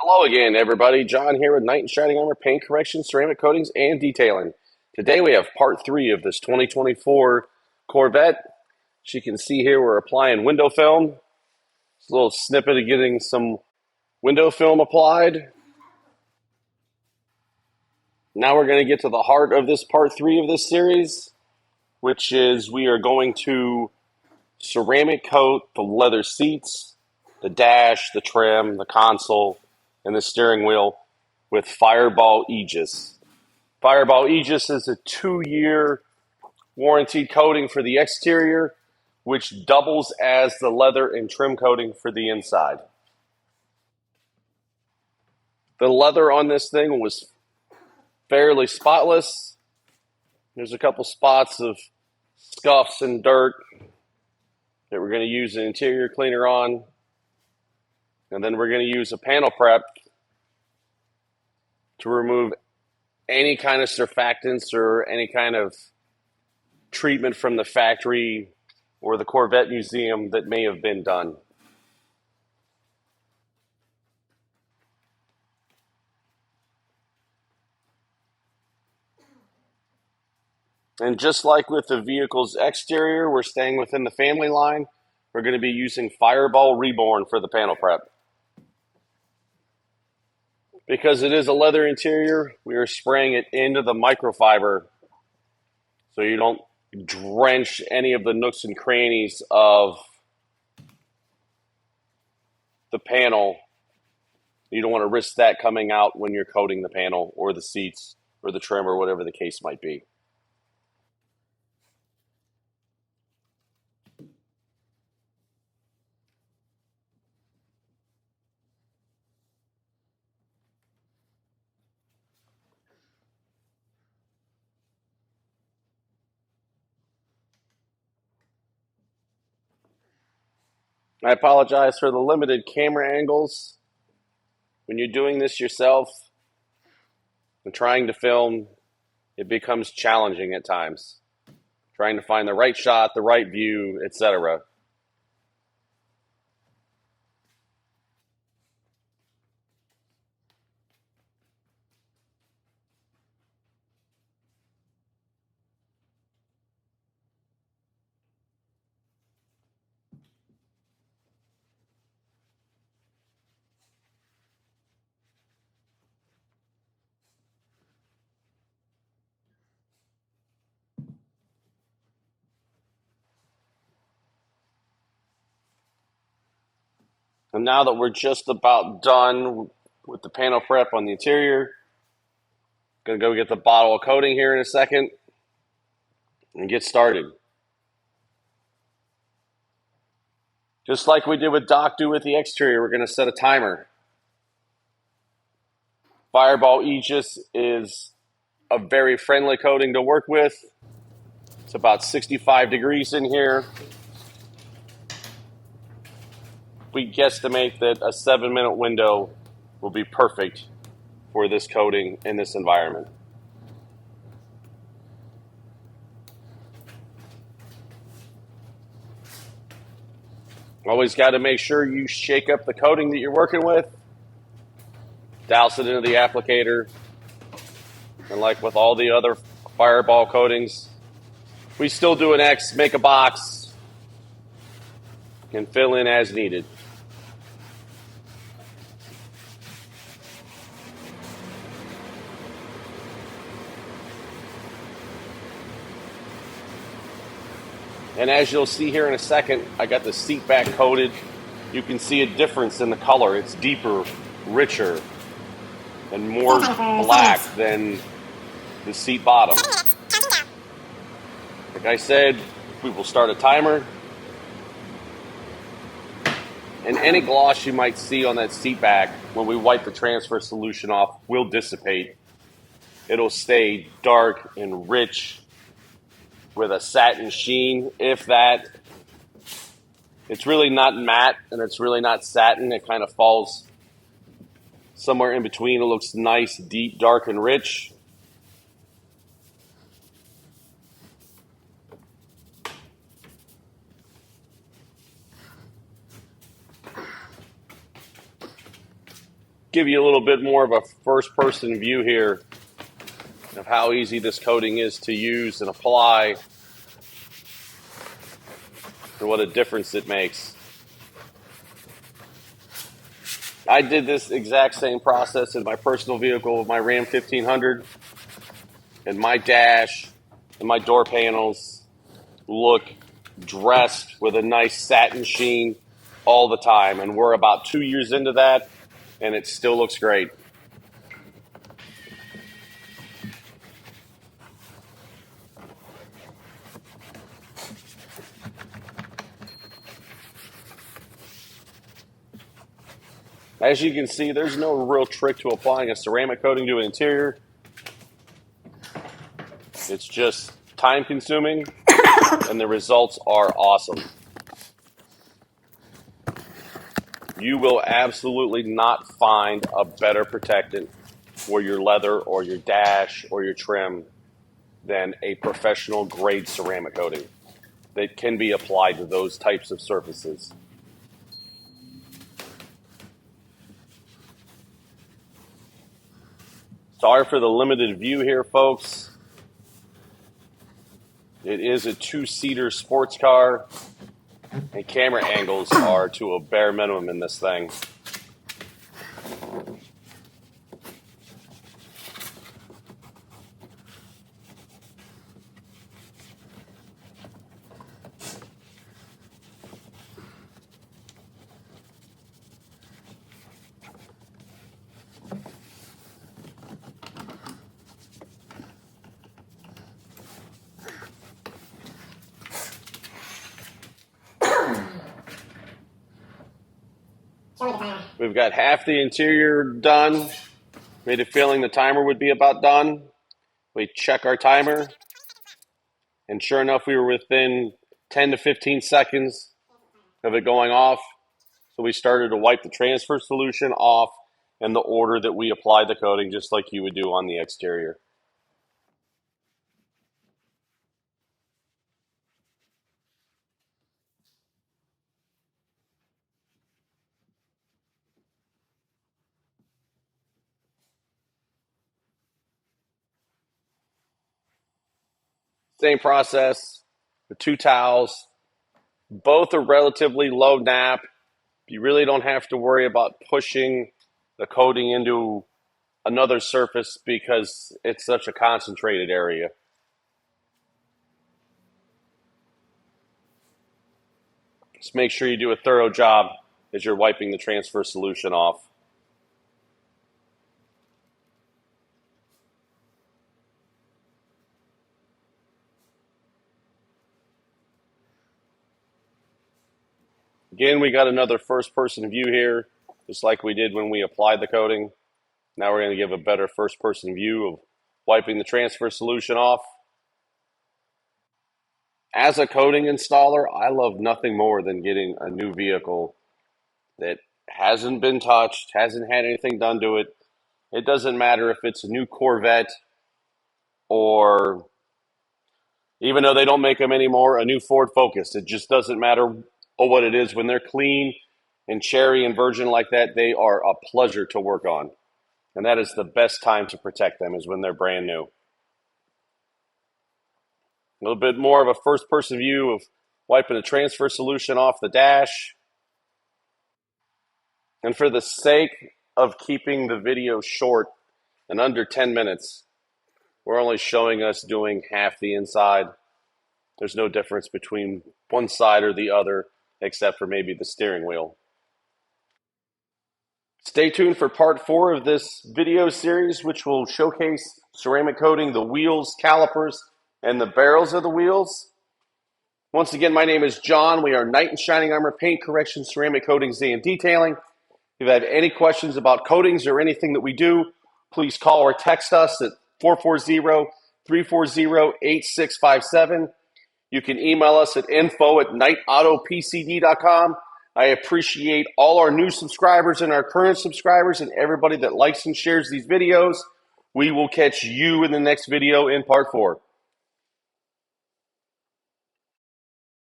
Hello again, everybody. John here with Knight and Shining Armor Paint Correction, Ceramic Coatings, and Detailing. Today we have part 3 of this 2024 Corvette. As you can see here, we're applying window film. It's a little snippet of getting some window film applied. Now we're going to get to the heart of this part 3 of this series, which is we are going to ceramic coat the leather seats, the dash, the trim, the console, and the steering wheel with Fireball Aegis. Fireball Aegis is a 2-year warranty coating for the exterior, which doubles as the leather and trim coating for the inside. The leather on this thing was fairly spotless. There's a couple spots of scuffs and dirt that we're going to use an interior cleaner on. And then we're going to use a panel prep to remove any kind of surfactants or any kind of treatment from the factory or the Corvette Museum that may have been done. And just like with the vehicle's exterior, we're staying within the family line. We're going to be using Fireball Reborn for the panel prep. Because it is a leather interior, we are spraying it into the microfiber so you don't drench any of the nooks and crannies of the panel. You don't want to risk that coming out when you're coating the panel or the seats or the trim or whatever the case might be. I apologize for the limited camera angles. When you're doing this yourself and trying to film, it becomes challenging at times. Trying to find the right shot, the right view, etc. And now that we're just about done with the panel prep on the interior, going to go get the bottle of coating here in a second and get started. Just like we did with Doc Do with the exterior, we're going to set a timer. Fireball Aegis is a very friendly coating to work with. It's about 65 degrees in here. We guesstimate that a 7-minute window will be perfect for this coating in this environment. Always got to make sure you shake up the coating that you're working with. Douse it into the applicator. And like with all the other Fireball coatings, we still do an X, make a box, and fill in as needed. And as you'll see here in a second, I got the seat back coated. You can see a difference in the color. It's deeper, richer, and more black than the seat bottom. Like I said, we will start a timer. And any gloss you might see on that seat back when we wipe the transfer solution off will dissipate. It'll stay dark and rich with a satin sheen, if that. It's really not matte and it's really not satin. It kind of falls somewhere in between. It looks nice, deep, dark, and rich. give you a little bit more of a first-person view here of how easy this coating is to use and apply and what a difference it makes. I did this exact same process in my personal vehicle with my Ram 1500, and my dash and my door panels look dressed with a nice satin sheen all the time, and we're about 2 years into that, and it still looks great. As you can see, there's no real trick to applying a ceramic coating to an interior. It's just time consuming, and the results are awesome. You will absolutely not find a better protectant for your leather or your dash or your trim than a professional grade ceramic coating that can be applied to those types of surfaces. Sorry for the limited view here, folks. It is a two-seater sports car, and camera angles are to a bare minimum in this thing. We've got half the interior done. Made a feeling the timer would be about done. We check our timer, and sure enough, we were within 10 to 15 seconds of it going off. So we started to wipe the transfer solution off in the order that we applied the coating, just like you would do on the exterior. Same process, the two towels. Both are relatively low nap. You really don't have to worry about pushing the coating into another surface because it's such a concentrated area. Just make sure you do a thorough job as you're wiping the transfer solution off. Again, we got another first-person view here, just like we did when we applied the coating. Now we're going to give a better first-person view of wiping the transfer solution off. As a coating installer, I love nothing more than getting a new vehicle that hasn't been touched, hasn't had anything done to it. It doesn't matter if it's a new Corvette or, even though they don't make them anymore, a new Ford Focus. It just doesn't matter what it is. When they're clean and cherry and virgin like that, they are a pleasure to work on. And that is the best time to protect them, is when they're brand new. A little bit more of a first-person view of wiping the transfer solution off the dash. And for the sake of keeping the video short and under 10 minutes, we're only showing us doing half the inside. There's no difference between one side or the other, except for maybe the steering wheel. Stay tuned for part 4 of this video series, which will showcase ceramic coating the wheels, calipers, and the barrels of the wheels. Once again, my name is John. We are Knight in Shining Armor Paint Correction, Ceramic Coatings, and Detailing. If you have any questions about coatings or anything that we do, please call or text us at 440-340-8657. You can email us at info@KnightAutoPCD.com. I appreciate all our new subscribers and our current subscribers and everybody that likes and shares these videos. We will catch you in the next video in part 4.